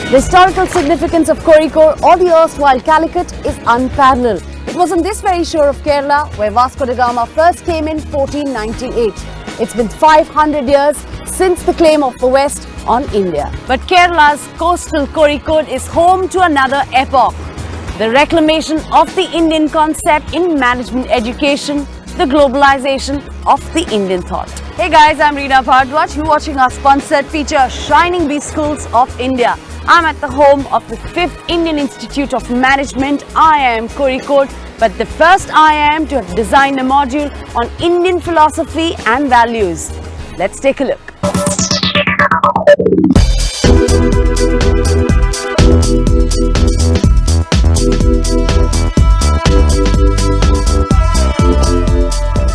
The historical significance of Kozhikode or the erstwhile Calicut is unparalleled. It was on this very shore of Kerala where Vasco da Gama first came in 1498. It's been 500 years since the claim of the West on India. But Kerala's coastal Kozhikode is home to another epoch. The reclamation of the Indian concept in management education, the globalization of the Indian thought. Hey guys, I'm Reena Bhardwaj. You're watching our sponsored feature, Shining Bee Schools of India. I'm at the home of the 5th Indian Institute of Management, Iim Kozhikode, but the first IIM to have designed a module on Indian philosophy and values. Let's take a look.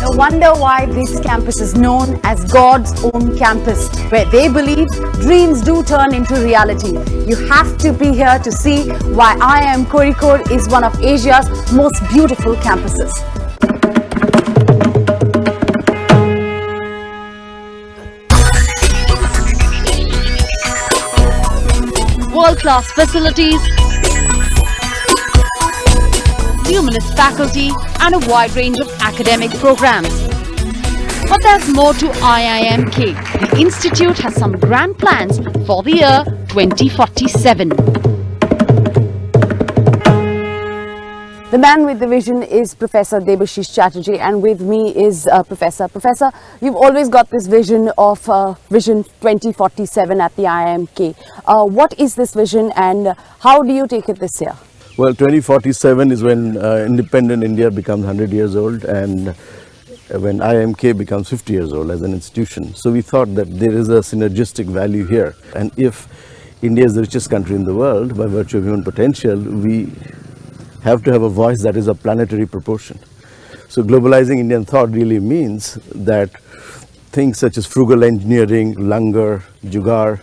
No wonder why this campus is known as God's own campus, where they believe dreams do turn into reality. You have to be here to see why Iim Kozhikode is one of Asia's most beautiful campuses. World-class facilities, numerous faculty and a wide range of academic programs. But there's more to IIMK. The institute has some grand plans for the year 2047. The man with the vision is Professor Debashish Chatterjee, and with me is Professor. Professor, you've always got this vision of Vision 2047 at the IIMK. What is this vision and how do you take it this year? Well, 2047 is when independent India becomes 100 years old and when IIMK becomes 50 years old as an institution. So we thought that there is a synergistic value here. And if India is the richest country in the world by virtue of human potential, we have to have a voice that is of planetary proportion. So globalizing Indian thought really means that things such as frugal engineering, langar, jugaad,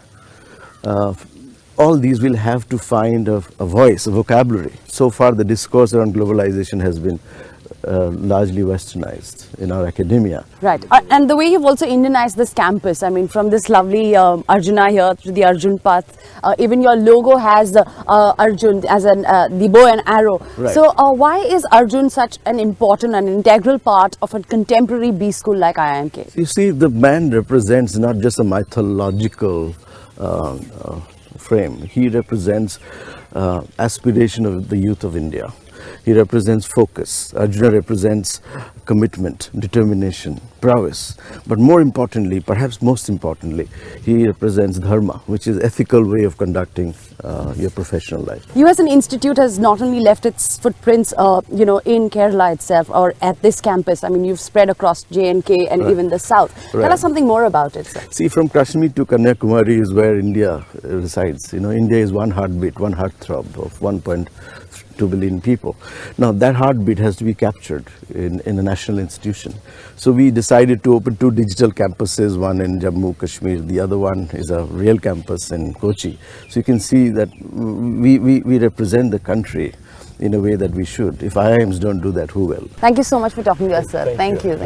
all these will have to find a voice, a vocabulary. So far the discourse around globalization has been largely westernized in our academia. Right, and the way you've also Indianized this campus, I mean from this lovely Arjuna here to the Arjun path, even your logo has Arjun as the bow and arrow. Right. So why is Arjun such an important and integral part of a contemporary B school like IIMK? You see, the man represents not just a mythological frame. He represents aspiration of the youth of India. He represents focus. Arjuna represents commitment, determination, prowess. But more importantly, perhaps most importantly, he represents dharma, which is ethical way of conducting your professional life. You as an institute has not only left its footprints, in Kerala itself or at this campus. I mean, you've spread across J&K and even the south. Right. Tell us something more about it, sir. See, from Kashmir to Kanyakumari is where India resides. You know, India is one heartbeat, one heartthrob of 1.2 billion people. Now that heartbeat has to be captured in a national institution. So we decided to open 2 digital campuses, one in Jammu, Kashmir, the other one is a real campus in Kochi. So you can see that we represent the country in a way that we should. If IIMs don't do that, who will? Thank you so much for talking to us, sir. Thank you.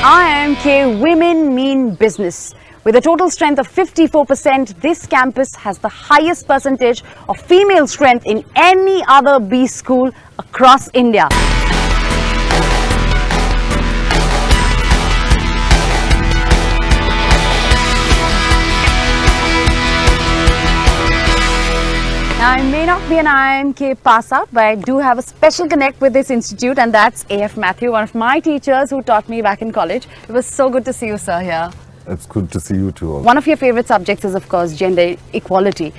IIMK, women mean business. With a total strength of 54%, this campus has the highest percentage of female strength in any other B school across India. Now, I may not be an IIMK pass out, but I do have a special connect with this institute, and that's A.F. Matthew, one of my teachers who taught me back in college. It was so good to see you, sir, here. It's good to see you too. One of your favorite subjects is, of course, gender equality.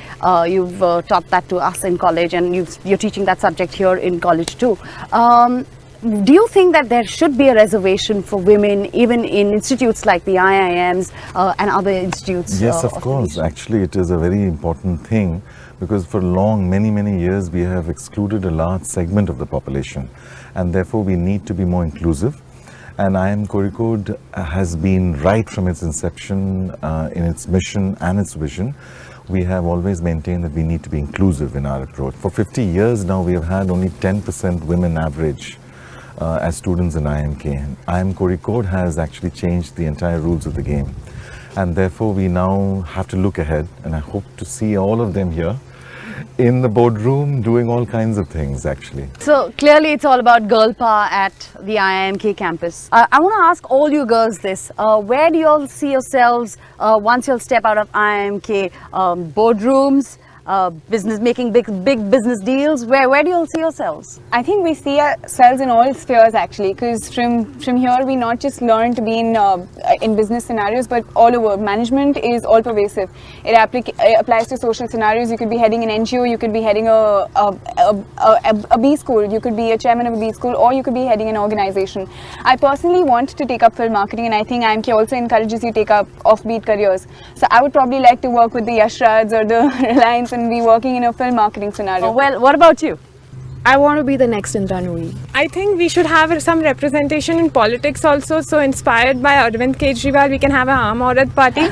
You've taught that to us in college, and you're teaching that subject here in college too. Do you think that there should be a reservation for women even in institutes like the IIMs and other institutes? Yes, of course. Actually, it is a very important thing because for many years we have excluded a large segment of the population, and therefore we need to be more inclusive. And Iim Kozhikode has been right from its inception in its mission and its vision we have always maintained that we need to be inclusive in our approach. For 50 years now, we have had only 10% women average as students in IMK. Iim Kozhikode has actually changed the entire rules of the game. And therefore, we now have to look ahead, and I hope to see all of them here in the boardroom doing all kinds of things actually. So clearly it's all about girl power at the IIMK campus. I want to ask all you girls this. Where do you all see yourselves once you'll step out of IIMK? Boardrooms, business, making big business deals? Where do you all see yourselves? I think we see ourselves in all spheres actually, because from here we not just learn to be in business scenarios, but all over. Management is all pervasive. It applies to social scenarios. You could be heading an NGO, you could be heading a B school, you could be a chairman of a B school, or you could be heading an organization. I personally want to take up film marketing, and I think IMK also encourages you to take up offbeat careers. So I would probably like to work with the Yashraj or the Reliance and be working in a film marketing scenario. Oh, well, what about you? I want to be the next Indranui. I think we should have some representation in politics also. So inspired by Arvind Kejriwal, we can have a Aam Aurat party.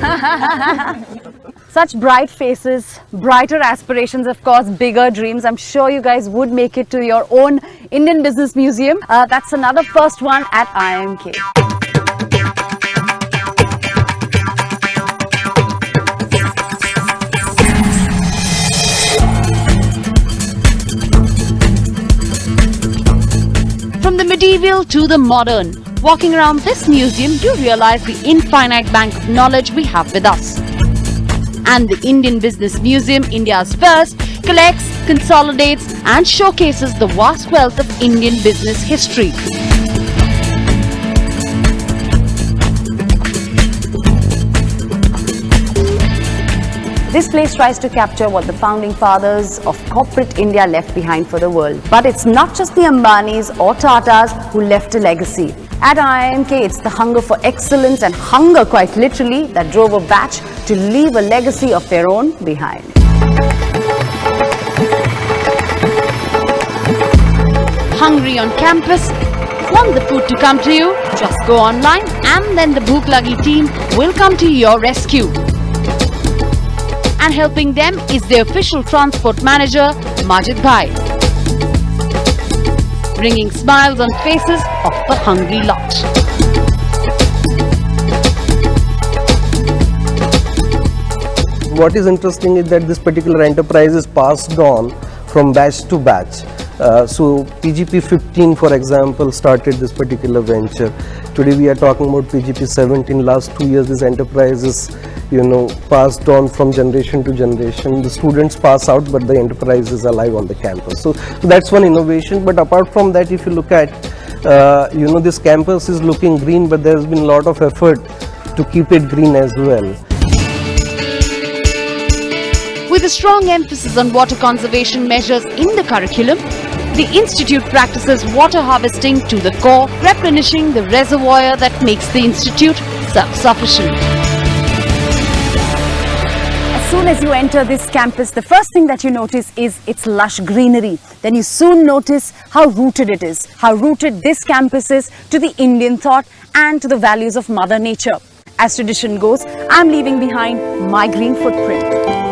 Such bright faces, brighter aspirations, of course, bigger dreams. I'm sure you guys would make it to your own Indian Business Museum. That's another first one at IMK. From the medieval to the modern, walking around this museum, you realize the infinite bank of knowledge we have with us. And the Indian Business Museum, India's first, collects, consolidates and showcases the vast wealth of Indian business history. This place tries to capture what the founding fathers of corporate India left behind for the world. But it's not just the Ambanis or Tatas who left a legacy. At IIMK, it's the hunger for excellence and hunger, quite literally, that drove a batch to leave a legacy of their own behind. Hungry on campus? Want the food to come to you? Just go online and then the Bhook Lagi team will come to your rescue. And helping them is the official transport manager, Majid Bhai, bringing smiles on faces of the hungry lot. What is interesting is that this particular enterprise is passed on from batch to batch. So PGP 15, for example, started this particular venture. Today we are talking about PGP 17. Last 2 years this enterprise is, passed on from generation to generation. The students pass out, but the enterprise is alive on the campus. So that's one innovation. But apart from that, if you look at, this campus is looking green, but there's been a lot of effort to keep it green as well. With a strong emphasis on water conservation measures in the curriculum, the Institute practices water harvesting to the core, replenishing the reservoir that makes the Institute self-sufficient. As soon as you enter this campus, the first thing that you notice is its lush greenery. Then you soon notice how rooted it is, how rooted this campus is to the Indian thought and to the values of Mother Nature. As tradition goes, I'm leaving behind my green footprint.